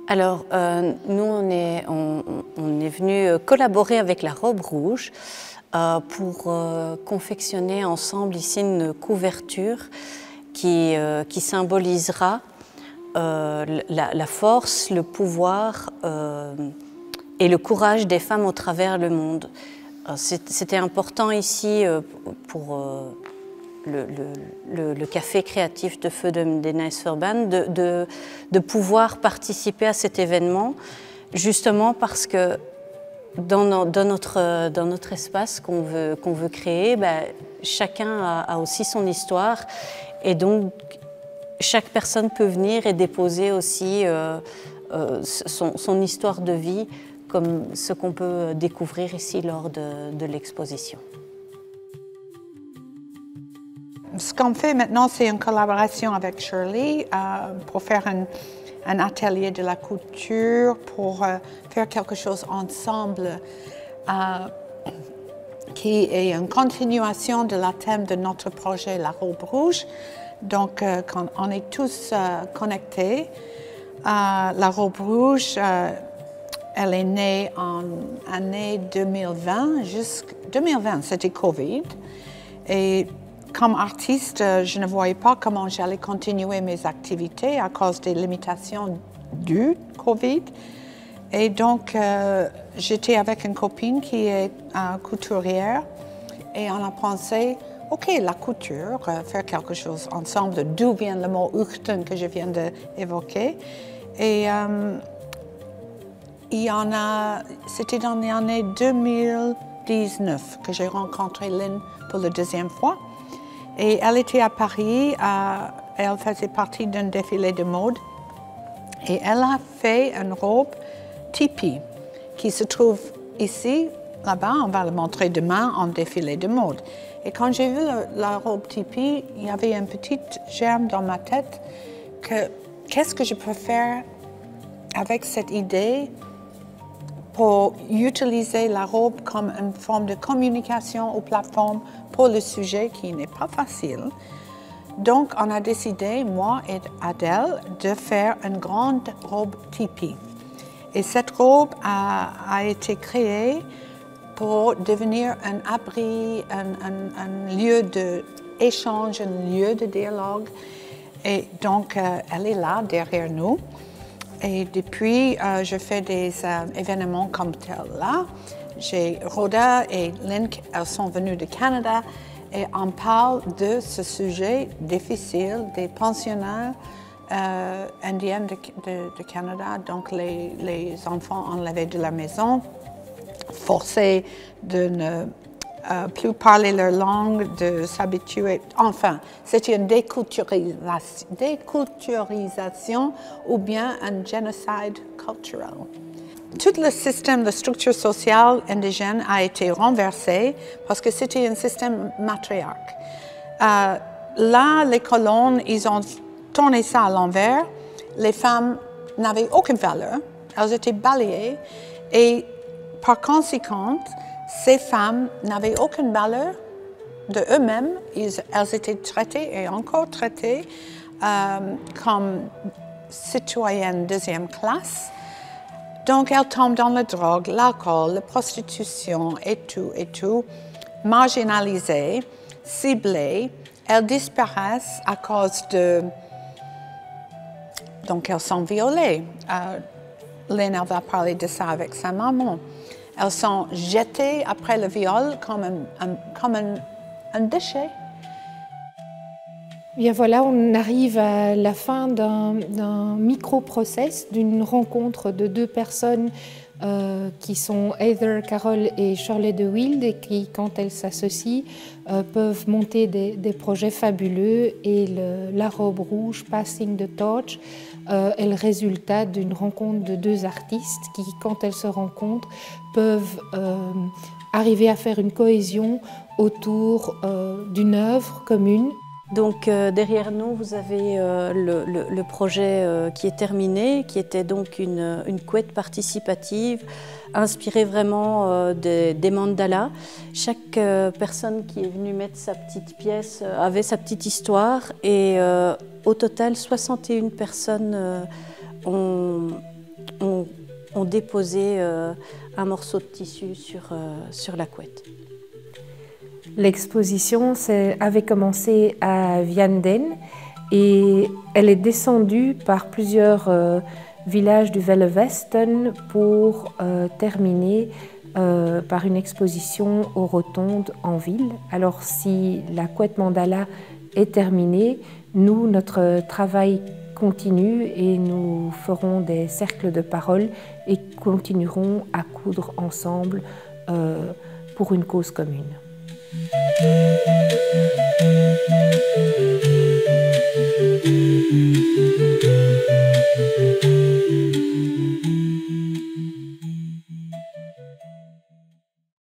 Alors, nous, on est venu collaborer avec la Robe Rouge pour confectionner ensemble ici une couverture qui symbolisera la force, le pouvoir et le courage des femmes au travers le monde. C'était important ici pour le café créatif de feu des Nijsverbaan de pouvoir participer à cet événement, justement parce que dans notre espace qu'on veut créer, chacun a aussi son histoire, et donc chaque personne peut venir et déposer aussi son histoire de vie, comme ce qu'on peut découvrir ici lors de l'exposition. Ce qu'on fait maintenant, c'est une collaboration avec Shirley pour faire un atelier de la couture, pour faire quelque chose ensemble qui est une continuation de la thème de notre projet La Robe Rouge. Donc, quand on est tous connectés, La Robe Rouge, elle est née en année 2020, 2020, c'était Covid. Et comme artiste, je ne voyais pas comment j'allais continuer mes activités à cause des limitations du Covid. Et donc, j'étais avec une copine qui est couturière, et on a pensé, OK, la couture, faire quelque chose ensemble, d'où vient le mot Uchten que je viens d'évoquer. Et c'était dans l'année 2019 que j'ai rencontré Lynn pour la deuxième fois. Et elle était à Paris, elle faisait partie d'un défilé de mode. Et elle a fait une robe tipi qui se trouve ici, là-bas, on va le montrer demain en défilé de mode. Et quand j'ai vu la robe tipi, il y avait un petit germe dans ma tête que qu'est-ce que je peux faire avec cette idée pour utiliser la robe comme une forme de communication ou plateforme pour le sujet qui n'est pas facile. Donc, on a décidé, moi et Adèle, de faire une grande robe tipi. Et cette robe a été créée pour devenir un abri, un lieu d'échange, un lieu de dialogue. Et donc, elle est là, derrière nous. Et depuis, je fais des événements comme tel-là. J'ai Rhoda et Lynn, elles sont venues du Canada, et on parle de ce sujet difficile des pensionnaires indiens de Canada, donc les enfants enlevés de la maison, forcés de ne plus parler leur langue, de s'habituer. Enfin, c'était une déculturisation ou bien un génocide culturel. Tout le système de structure sociale indigène a été renversé parce que c'était un système matriarque. Là, les colons, ils ont tourné ça à l'envers. Les femmes n'avaient aucune valeur, elles étaient balayées, et par conséquent, ces femmes n'avaient aucune valeur de eux-mêmes. Elles étaient traitées et encore traitées comme citoyennes deuxième classe. Donc, elles tombent dans la drogue, l'alcool, la prostitution et tout, marginalisées, ciblées. Elles disparaissent à cause de... Donc, elles sont violées. Lynn, elle va parler de ça avec sa maman. Elles sont jetées après le viol comme un déchet. Bien voilà, on arrive à la fin d'un micro-process, d'une rencontre de deux personnes qui sont Heather Carroll et Shirley DeWilde, et qui, quand elles s'associent, peuvent monter des projets fabuleux. Et La Robe Rouge, Passing the Torch, est le résultat d'une rencontre de deux artistes qui, quand elles se rencontrent, peuvent arriver à faire une cohésion autour d'une œuvre commune. Donc derrière nous, vous avez le projet qui est terminé, qui était donc une couette participative inspirée vraiment des mandalas. Chaque personne qui est venue mettre sa petite pièce avait sa petite histoire, et au total 61 personnes ont ont déposé un morceau de tissu sur la couette. L'exposition avait commencé à Vianden et elle est descendue par plusieurs villages du Vellevesten pour terminer par une exposition aux Rotondes en ville. Alors si la couette mandala est terminée, nous, notre travail continue et nous ferons des cercles de parole et continuerons à coudre ensemble pour une cause commune.